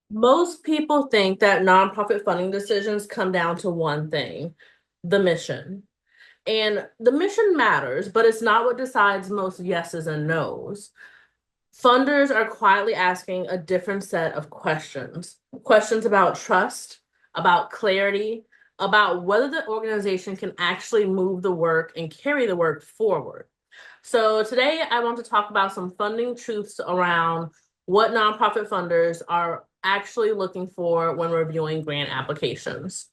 Most people think that nonprofit funding decisions come down to one thing, the mission. And the mission matters, but it's not what decides most yeses and nos. Funders are quietly asking a different set of questions. Questions about trust, about clarity, about whether the organization can actually move the work and carry the work forward. So today I want to talk about some funding truths around what nonprofit funders are actually looking for when reviewing grant applications.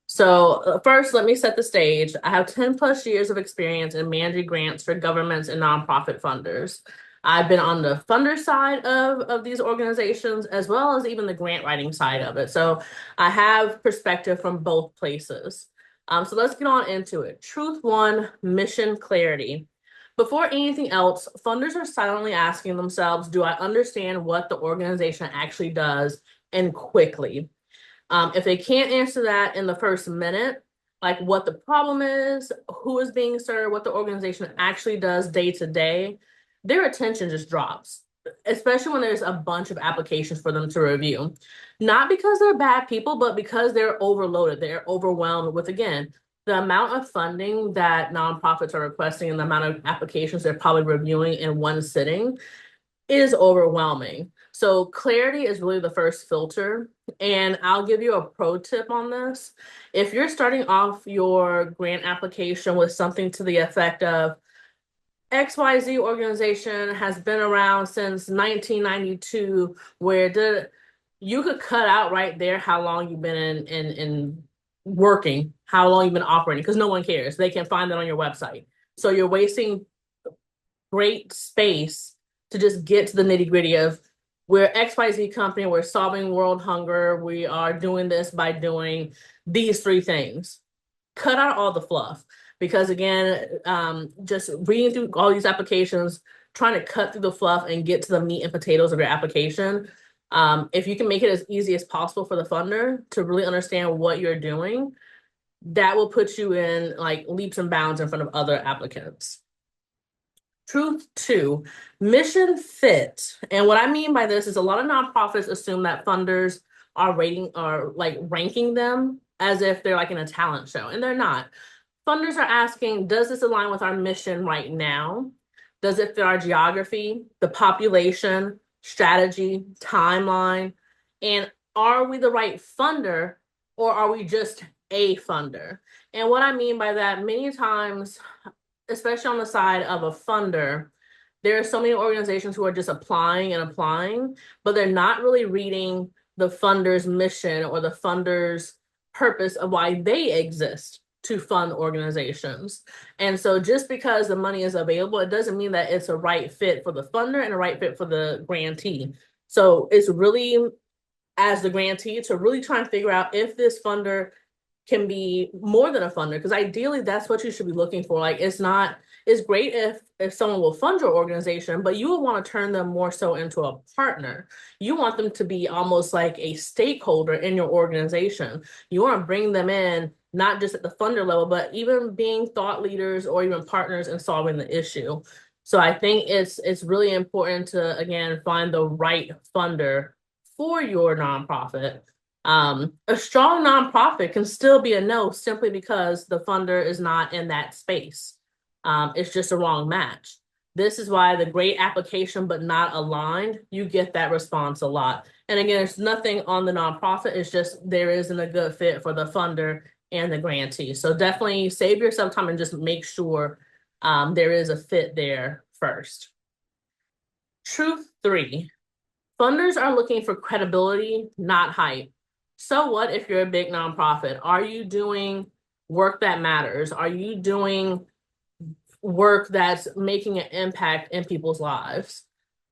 So first, let me set the stage. I have 10 plus years of experience in managing grants for governments and nonprofit funders. I've been on the funder side of these organizations as well as even the grant writing side of it. So I have perspective from both places. So let's get on into it. Truth one, mission clarity. Before anything else, funders are silently asking themselves, do I understand what the organization actually does and quickly? If they can't answer that in the first minute, like what the problem is, who is being served, what the organization actually does day to day, their attention just drops, especially when there's a bunch of applications for them to review. Not because they're bad people, but because they're overloaded, they're overwhelmed with, again, the amount of funding that nonprofits are requesting and the amount of applications they're probably reviewing in one sitting is overwhelming. So clarity is really the first filter. And I'll give you a pro tip on this. If you're starting off your grant application with something to the effect of XYZ organization has been around since 1992, you could cut out right there how long you've been in working, how long you've been operating, because no one cares. They can find that on your website. So you're wasting great space to just get to the nitty gritty of we're XYZ company, we're solving world hunger, we are doing this by doing these three things. Cut out all the fluff because again, just reading through all these applications, trying to cut through the fluff and get to the meat and potatoes of your application. If you can make it as easy as possible for the funder to really understand what you're doing, that will put you in like leaps and bounds in front of other applicants. Truth two, mission fit. And what I mean by this is a lot of nonprofits assume that funders are rating or like ranking them as if they're like in a talent show, and they're not. Funders are asking, does this align with our mission right now? Does it fit our geography, the population, strategy, timeline? And are we the right funder or are we just a funder? And what I mean by that, many times especially on the side of a funder, there are so many organizations who are just applying and applying, but they're not really reading the funder's mission or the funder's purpose of why they exist to fund organizations. And so just because the money is available, it doesn't mean that it's a right fit for the funder and a right fit for the grantee. So it's really, as the grantee, to really try and figure out if this funder can be more than a funder, because ideally that's what you should be looking for. Like it's great if someone will fund your organization, but you will want to turn them more so into a partner. You want them to be almost like a stakeholder in your organization. You want to bring them in not just at the funder level, but even being thought leaders or even partners in solving the issue. So I think it's really important to again find the right funder for your nonprofit. A strong nonprofit can still be a no simply because the funder is not in that space. It's just a wrong match. This is why the great application but not aligned, you get that response a lot. And again, it's nothing on the nonprofit, it's just there isn't a good fit for the funder and the grantee. So definitely save yourself time and just make sure there is a fit there first. Truth three, funders are looking for credibility, not hype. So what if you're a big nonprofit? Are you doing work that matters? Are you doing work that's making an impact in people's lives?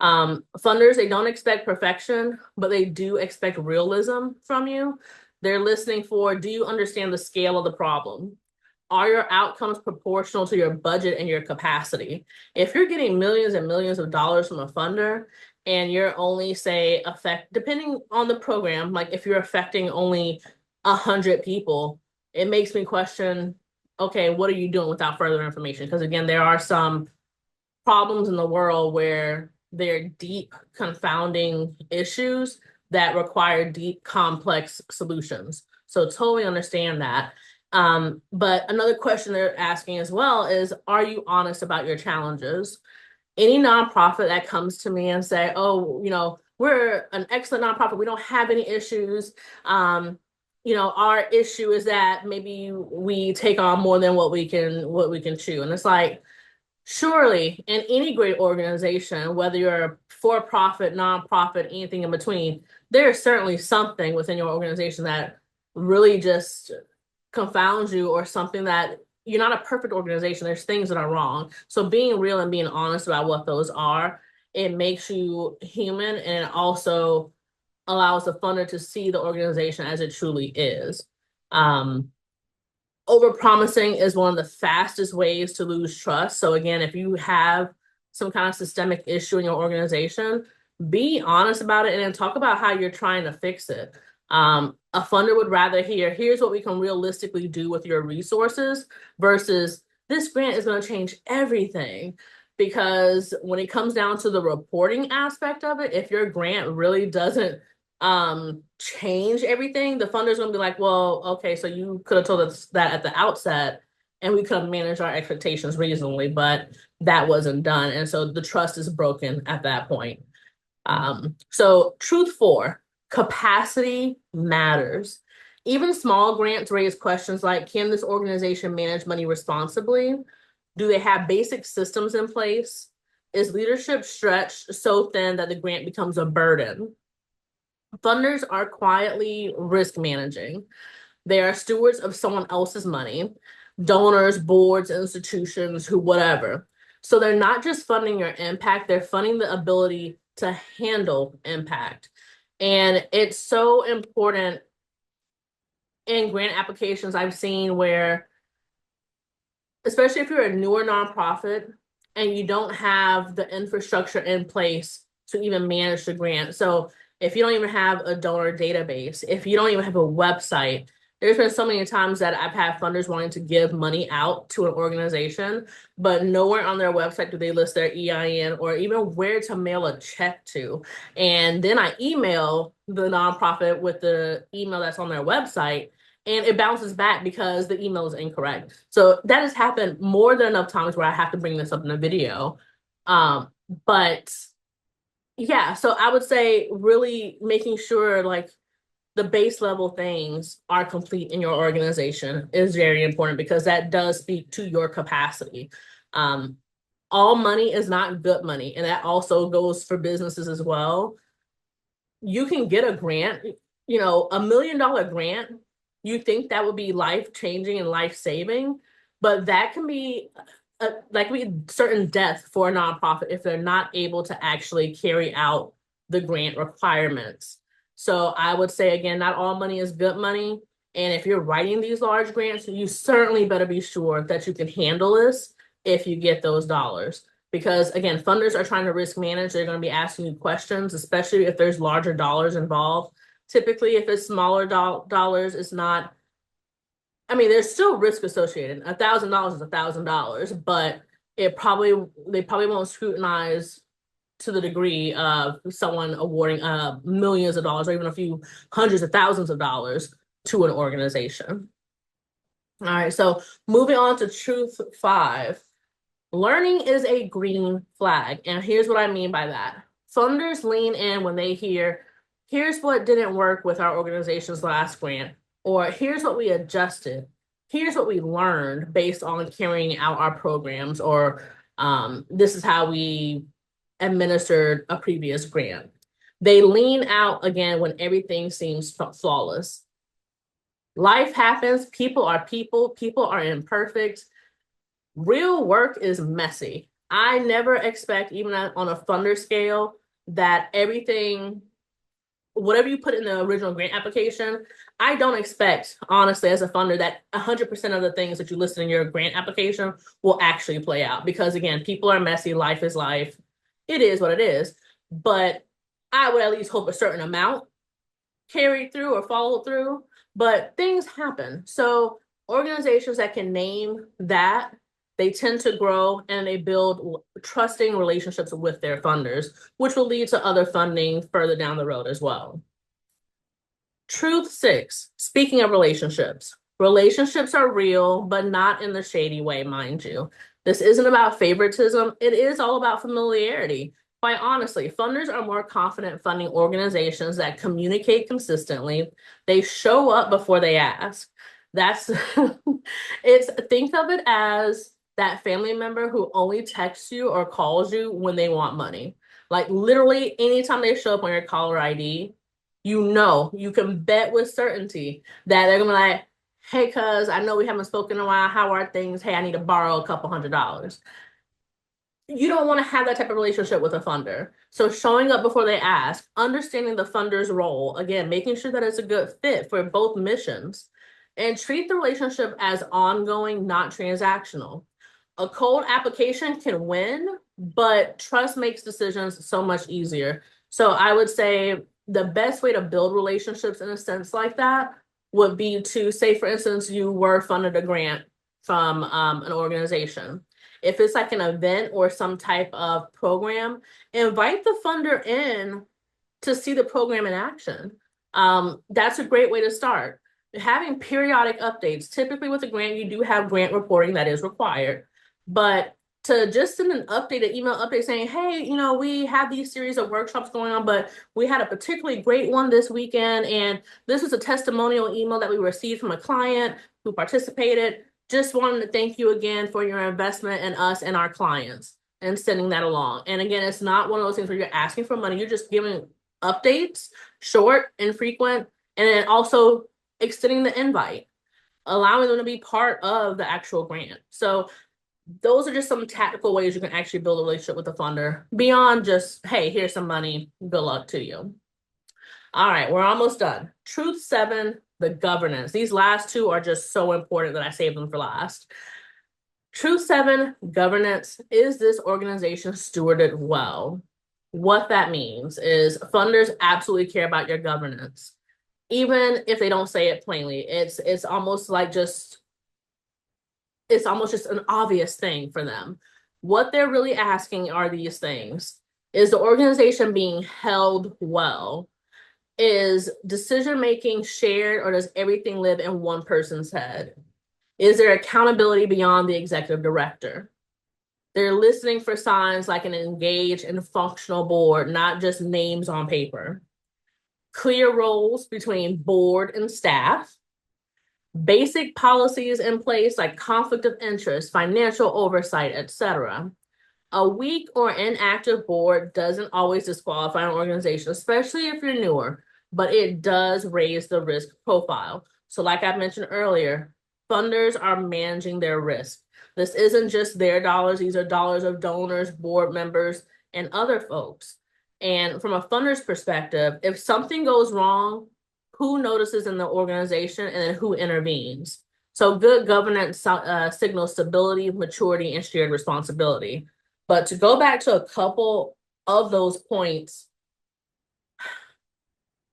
Funders, they don't expect perfection, but they do expect realism from you. They're listening for, do you understand the scale of the problem? Are your outcomes proportional to your budget and your capacity? If you're getting millions and millions of dollars from a funder and you're only depending on the program, like if you're affecting only 100 people, it makes me question, okay, what are you doing without further information? Because again, there are some problems in the world where they're deep confounding issues, that require deep, complex solutions. So totally understand that. But another question they're asking as well is, are you honest about your challenges? Any nonprofit that comes to me and say, oh, we're an excellent nonprofit, we don't have any issues. Our issue is that maybe we take on more than what we can chew. And it's like, surely in any great organization, whether you're a for-profit, nonprofit, anything in between, there's certainly something within your organization that really just confounds you, or something that you're not a perfect organization. There's things that are wrong. So being real and being honest about what those are, it makes you human, and it also allows the funder to see the organization as it truly is. Overpromising is one of the fastest ways to lose trust. So again, if you have some kind of systemic issue in your organization, be honest about it and then talk about how you're trying to fix it. A funder would rather hear, here's what we can realistically do with your resources, versus this grant is going to change everything. Because when it comes down to the reporting aspect of it, if your grant really doesn't change everything, the funder's gonna be like, well, okay, so you could have told us that at the outset and we could have managed our expectations reasonably, but that wasn't done. And so the trust is broken at that point. So truth 4, capacity matters. Even small grants raise questions like, can this organization manage money responsibly? Do they have basic systems in place? Is leadership stretched so thin that the grant becomes a burden? Funders are quietly risk managing. They are stewards of someone else's money, donors, boards, institutions, whatever. So they're not just funding your impact, they're funding the ability to handle impact. And it's so important in grant applications I've seen where, especially if you're a newer nonprofit and you don't have the infrastructure in place to even manage the grant. So if you don't even have a donor database, if you don't even have a website, there's been so many times that I've had funders wanting to give money out to an organization, but nowhere on their website do they list their EIN or even where to mail a check to. And then I email the nonprofit with the email that's on their website, and it bounces back because the email is incorrect. So that has happened more than enough times where I have to bring this up in a video. But yeah, so I would say really making sure like the base level things are complete in your organization is very important, because that does speak to your capacity. All money is not good money, and that also goes for businesses as well. You can get a grant, $1 million grant. You think that would be life changing and life saving, but that can be certain death for a nonprofit if they're not able to actually carry out the grant requirements. So I would say, again, not all money is good money. And if you're writing these large grants, you certainly better be sure that you can handle this if you get those dollars. Because again, funders are trying to risk manage. They're going to be asking you questions, especially if there's larger dollars involved. Typically, if it's smaller dollars, it's not. I mean, there's still risk associated. $1,000 is $1,000, but they probably won't scrutinize to the degree of someone awarding millions of dollars or even a few hundreds of thousands of dollars to an organization. All right, so moving on to truth 5. Learning is a green flag. And here's what I mean by that. Funders lean in when they hear, here's what didn't work with our organization's last grant, or here's what we adjusted. Here's what we learned based on carrying out our programs, or this is how we administered a previous grant. They lean out again when everything seems flawless. Life happens, people are imperfect. Real work is messy. I never expect, even on a funder scale, that everything, whatever you put in the original grant application, I don't expect, honestly, as a funder, that 100% of the things that you listed in your grant application will actually play out. Because again, people are messy, life is life. It is what it is. But I would at least hope a certain amount carried through or followed through. But things happen. So organizations that can name that, they tend to grow and they build trusting relationships with their funders, which will lead to other funding further down the road as well. Truth 6, speaking of relationships, relationships are real, but not in the shady way, mind you. This isn't about favoritism, it is all about familiarity. Quite honestly, funders are more confident funding organizations that communicate consistently. They show up before they ask. That's it's think of it as that family member who only texts you or calls you when they want money. Like literally anytime they show up on your caller ID, you can bet with certainty that they're gonna be like, hey, cuz I know we haven't spoken in a while. How are things? Hey, I need to borrow a couple $100. You don't want to have that type of relationship with a funder. So showing up before they ask, understanding the funder's role, again, making sure that it's a good fit for both missions, and treat the relationship as ongoing, not transactional. A cold application can win, but trust makes decisions so much easier. So I would say the best way to build relationships in a sense like that would be to say, for instance, you were funded a grant from an organization. If it's like an event or some type of program, invite the funder in to see the program in action. That's a great way to start. Having periodic updates. Typically with a grant, you do have grant reporting that is required, but to just send an update, an email update saying, hey, we have these series of workshops going on, but we had a particularly great one this weekend, and this was a testimonial email that we received from a client who participated. Just wanted to thank you again for your investment in us and our clients and sending that along. And again, it's not one of those things where you're asking for money. You're just giving updates, short and frequent, and then also extending the invite, allowing them to be part of the actual grant. So those are just some tactical ways you can actually build a relationship with the funder beyond just, hey, here's some money, good luck to you. All right, we're almost done. Truth 7, the governance. These last two are just so important that I saved them for last. Truth 7, governance. Is this organization stewarded well? What that means is funders absolutely care about your governance, even if they don't say it plainly. It's almost just an obvious thing for them. What they're really asking are these things. Is the organization being held well? Is decision making shared, or does everything live in one person's head? Is there accountability beyond the executive director? They're listening for signs like an engaged and functional board, not just names on paper. Clear roles between board and staff. Basic policies in place like conflict of interest, financial oversight, etc. A weak or inactive board doesn't always disqualify an organization, especially if you're newer, but it does raise the risk profile. So like I mentioned earlier, funders are managing their risk. This isn't just their dollars. These are dollars of donors, board members, and other folks. And from a funder's perspective, if something goes wrong, who notices in the organization and then who intervenes? So good governance signals stability, maturity, and shared responsibility. But to go back to a couple of those points,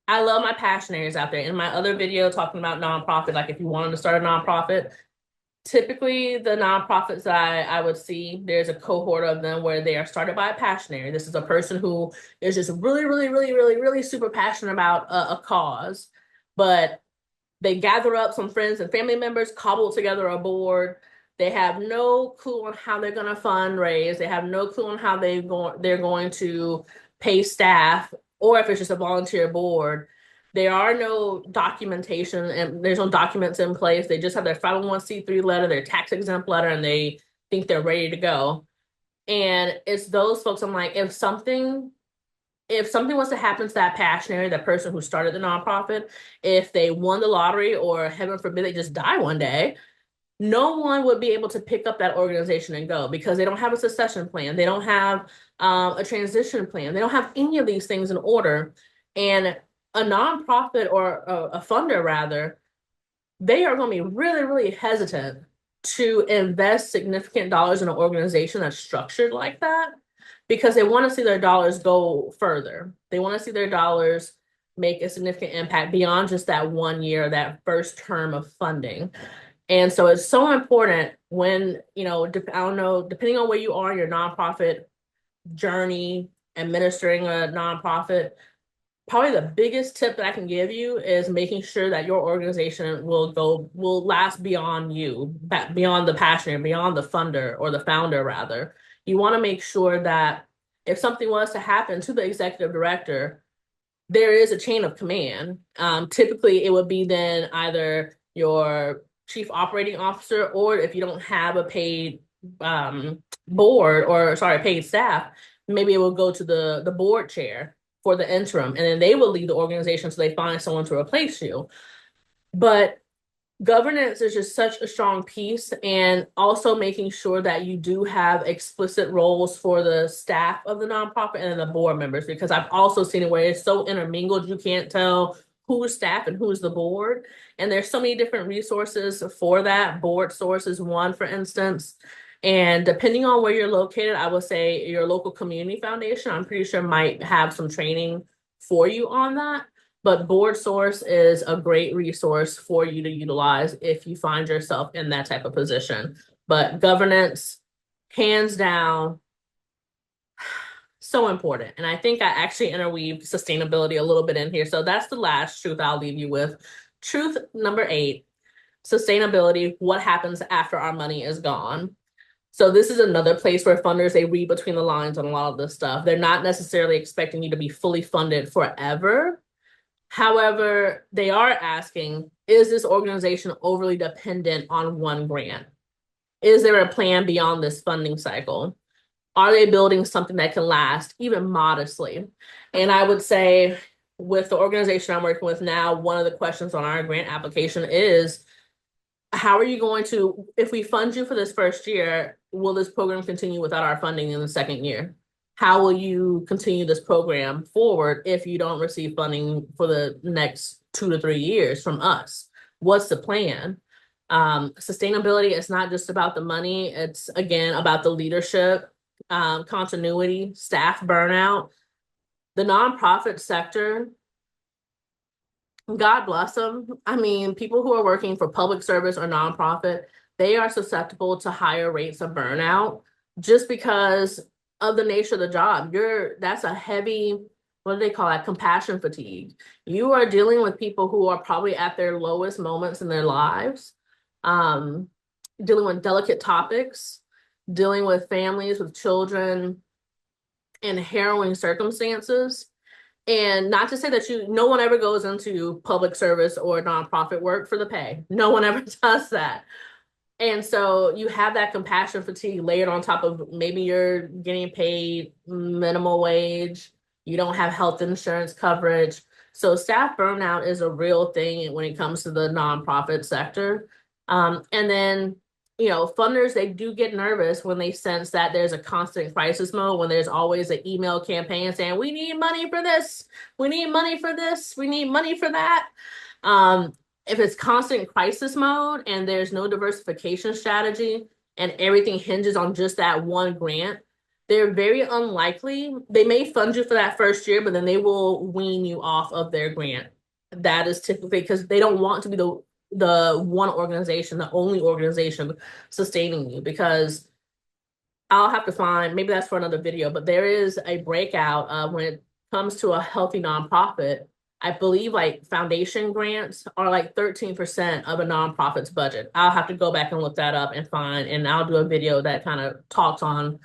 I love my passionaries out there. In my other video talking about nonprofit, like if you wanted to start a nonprofit, typically the nonprofits that I would see, there's a cohort of them where they are started by a passionary. This is a person who is just really, really, really, really, really super passionate about a cause, but they gather up some friends and family members, cobble together a board. They have no clue on how they're going to fundraise. They have no clue on how they're going to pay staff, or if it's just a volunteer board. There are no documentation and there's no documents in place. They just have their 501c3 letter, their tax exempt letter, and they think they're ready to go. And it's those folks, I'm like, if something was to happen to that passionary, that person who started the nonprofit, if they won the lottery or heaven forbid they just die one day, no one would be able to pick up that organization and go because they don't have a succession plan. They don't have a transition plan. They don't have any of these things in order. And a nonprofit or a funder rather, they are going to be really, really hesitant to invest significant dollars in an organization that's structured like that because they want to see their dollars go further. They want to see their dollars make a significant impact beyond just that 1 year, that first term of funding. And so it's so important when, I don't know, depending on where you are in your nonprofit journey, administering a nonprofit, Probably the biggest tip that I can give you is making sure that your organization will last beyond you, beyond the passion, beyond the funder or the founder rather. You want to make sure that if something was to happen to the executive director, there is a chain of command. Typically, it would be then either your chief operating officer, or if you don't have a paid board, or sorry, paid staff, maybe it will go to the board chair for the interim, and then they will lead the organization so they find someone to replace you. But governance is just such a strong piece, and also making sure that you do have explicit roles for the staff of the nonprofit and the board members, because I've also seen it where it's so intermingled you can't tell who's staff and who's the board. And there's so many different resources for that. Board Source is one, for instance. And depending on where you're located, I would say your local community foundation, I'm pretty sure, might have some training for you on that. But Board Source is a great resource for you to utilize if you find yourself in that type of position. But governance, hands down, so important. And I think I actually interweaved sustainability a little bit in here. So that's the last truth I'll leave you with. Truth number 8, sustainability, what happens after our money is gone. So this is another place where funders, they read between the lines on a lot of this stuff. They're not necessarily expecting you to be fully funded forever. However, they are asking, is this organization overly dependent on one grant? Is there a plan beyond this funding cycle? Are they building something that can last, even modestly? And I would say, with the organization I'm working with now, one of the questions on our grant application is, how are you going to, if we fund you for this first year, will this program continue without our funding in the second year? How will you continue this program forward if you don't receive funding for the next 2 to 3 years from us? What's the plan? Sustainability is not just about the money. It's, again, about the leadership, continuity, staff burnout. The nonprofit sector, God bless them. I mean, people who are working for public service or nonprofit, they are susceptible to higher rates of burnout just because of the nature of the job. That's a heavy, what do they call that? Compassion fatigue. You are dealing with people who are probably at their lowest moments in their lives, dealing with delicate topics, dealing with families with children in harrowing circumstances. And not to say that no one ever goes into public service or nonprofit work for the pay. No one ever does that. And so you have that compassion fatigue layered on top of maybe you're getting paid minimal wage, you don't have health insurance coverage. So staff burnout is a real thing when it comes to the nonprofit sector. And then, funders, they do get nervous when they sense that there's a constant crisis mode, when there's always an email campaign saying, we need money for this, we need money for this, we need money for that. If it's constant crisis mode and there's no diversification strategy and everything hinges on just that one grant, they're very unlikely. They may fund you for that first year, but then they will wean you off of their grant. That is typically because they don't want to be the one organization, the only organization sustaining you, because I'll have to find, maybe that's for another video, but there is a breakout of when it comes to a healthy nonprofit. I believe like foundation grants are like 13% of a nonprofit's budget. I'll have to go back and look that up and find, and I'll do a video that kind of talks on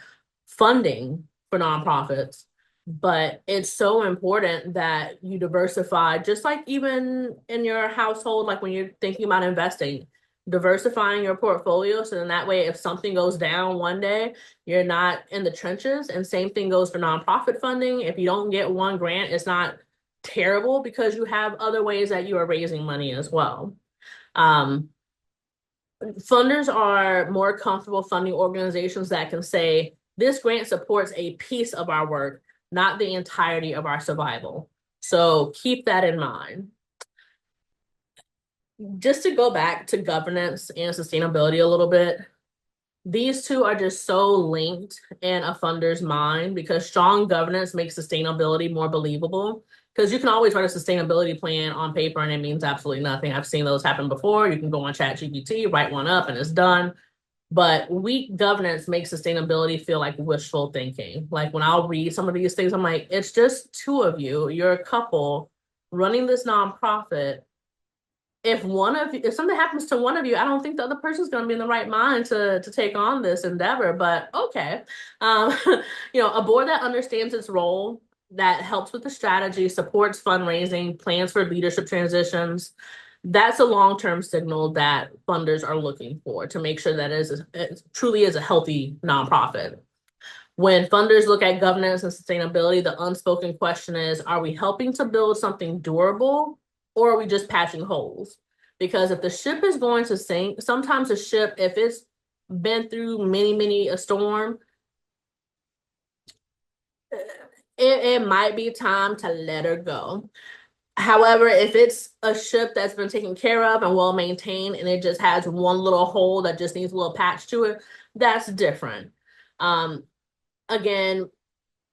funding for nonprofits. But it's so important that you diversify, just like even in your household, like when you're thinking about investing, diversifying your portfolio. So then that way, if something goes down one day, you're not in the trenches. And same thing goes for nonprofit funding. If you don't get one grant, it's not terrible because you have other ways that you are raising money as well. Funders are more comfortable funding organizations that can say, this grant supports a piece of our work, not the entirety of our survival. So keep that in mind. Just to go back to governance and sustainability a little bit, these two are just so linked in a funder's mind because strong governance makes sustainability more believable. Because you can always write a sustainability plan on paper and it means absolutely nothing. I've seen those happen before. You can go on ChatGPT, write one up, and it's done. But weak governance makes sustainability feel like wishful thinking. Like when I'll read some of these things, I'm like, it's just two of you, you're a couple running this nonprofit. If something happens to one of you, I don't think the other person's going to be in the right mind to take on this endeavor. But okay, um, a board that understands its role, that helps with the strategy, supports fundraising, plans for leadership transitions. That's a long-term signal that funders are looking for to make sure that it truly is a healthy nonprofit. When funders look at governance and sustainability, the unspoken question is, are we helping to build something durable or are we just patching holes? Because if the ship is going to sink, sometimes a ship, if it's been through many a storm, it might be time to let her go. However, if it's a ship that's been taken care of and well maintained and it just has one little hole that just needs a little patch to it, that's different. Um, Again,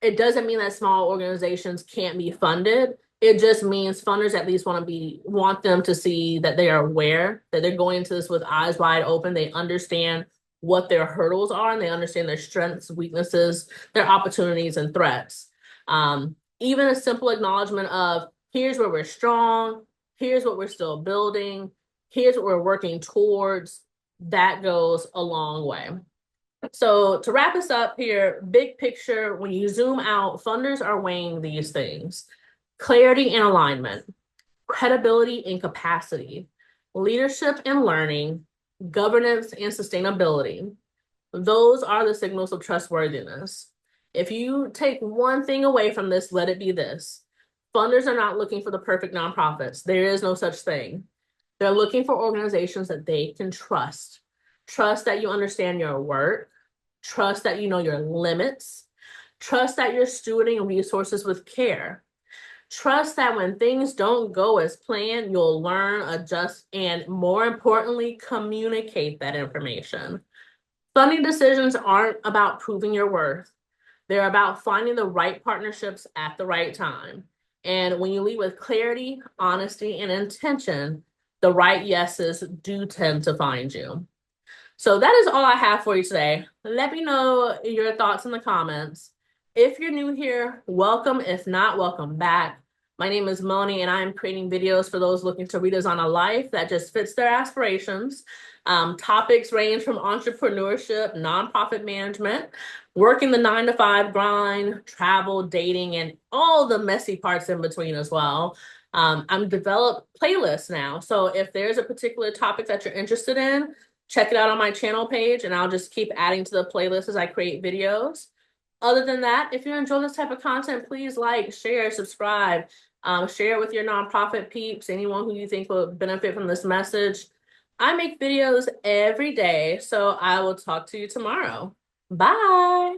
it doesn't mean that small organizations can't be funded. It just means funders at least want them to see that they are aware that they're going into this with eyes wide open. They understand what their hurdles are and they understand their strengths, weaknesses, their opportunities, and threats. Even a simple acknowledgement of here's where we're strong, here's what we're still building, here's what we're working towards, that goes a long way. So to wrap us up here, big picture, when you zoom out, funders are weighing these things: clarity and alignment, credibility and capacity, leadership and learning, governance and sustainability. Those are the signals of trustworthiness. If you take one thing away from this, let it be this. Funders are not looking for the perfect nonprofits. There is no such thing. They're looking for organizations that they can trust. Trust that you understand your work. Trust that you know your limits. Trust that you're stewarding resources with care. Trust that when things don't go as planned, you'll learn, adjust, and more importantly, communicate that information. Funding decisions aren't about proving your worth. They're about finding the right partnerships at the right time. And when you lead with clarity, honesty, and intention, the right yeses do tend to find you. So that is all I have for you today. Let me know your thoughts in the comments. If you're new here, welcome. If not, welcome back. My name is Moni, and I'm creating videos for those looking to redesign a life that just fits their aspirations. Topics range from entrepreneurship, nonprofit management, working the 9-to-5 grind, travel, dating, and all the messy parts in between as well. I'm developed playlists now. So if there's a particular topic that you're interested in, check it out on my channel page and I'll just keep adding to the playlist as I create videos. Other than that, if you enjoy this type of content, please like, share, subscribe, share it with your nonprofit peeps, anyone who you think will benefit from this message. I make videos every day, so I will talk to you tomorrow. Bye.